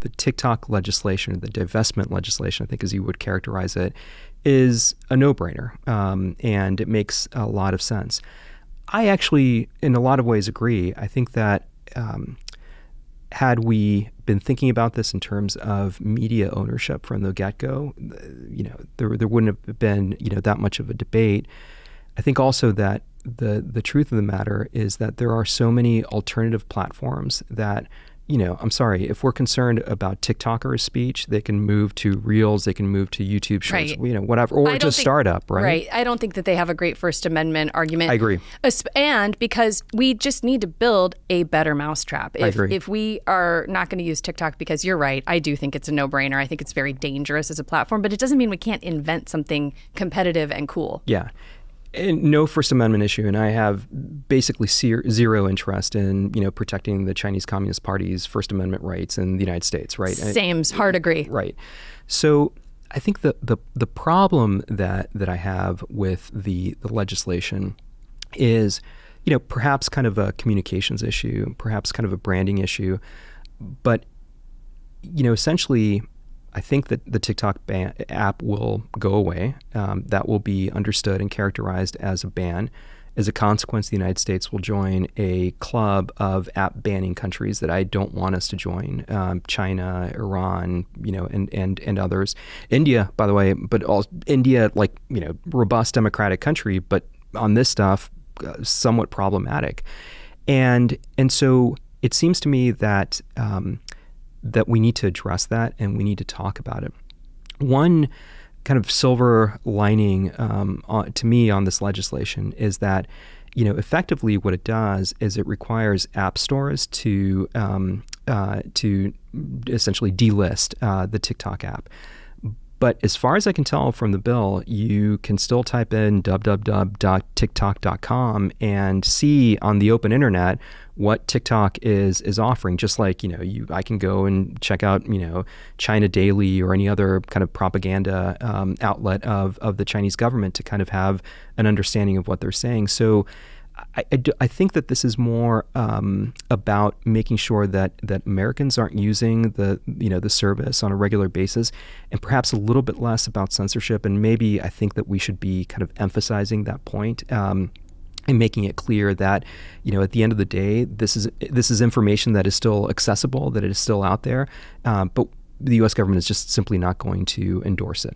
the TikTok legislation, or the divestment legislation, I think as you would characterize it, is a no-brainer, and it makes a lot of sense. I actually, in a lot of ways, agree. I think that had we been thinking about this in terms of media ownership from the get-go, there wouldn't have been that much of a debate. I think also that the truth of the matter is that there are so many alternative platforms that, I'm sorry, if we're concerned about TikTokers' speech, they can move to Reels, they can move to YouTube Shorts, right. Whatever, or to startup, right? Right. I don't think that they have a great First Amendment argument. I agree. And because we just need to build a better mousetrap. I agree. If we are not going to use TikTok, because you're right, I do think it's a no-brainer. I think it's very dangerous as a platform, but it doesn't mean we can't invent something competitive and cool. Yeah. And no First Amendment issue, and I have basically zero interest in protecting the Chinese Communist Party's First Amendment rights in the United States, right? Same, hard agree. Right. So I think the problem that I have with the legislation is, perhaps kind of a communications issue, perhaps kind of a branding issue, but essentially, I think that the TikTok app will go away. That will be understood and characterized as a ban. As a consequence, the United States will join a club of app banning countries that I don't want us to join. China, Iran, and others. India, by the way, but India, robust democratic country, but on this stuff, somewhat problematic. And so it seems to me that that we need to address that and we need to talk about it. One kind of silver lining to me on this legislation is that, effectively what it does is it requires app stores to essentially delist the TikTok app. But as far as I can tell from the bill, you can still type in www.tiktok.com and see on the open internet what TikTok is offering. Just like, I can go and check out, China Daily or any other kind of propaganda outlet of the Chinese government to kind of have an understanding of what they're saying. So I think that this is more about making sure that Americans aren't using the service on a regular basis, and perhaps a little bit less about censorship. And maybe I think that we should be kind of emphasizing that point and making it clear that at the end of the day, this is information that is still accessible, that it is still out there, but the U.S. government is just simply not going to endorse it.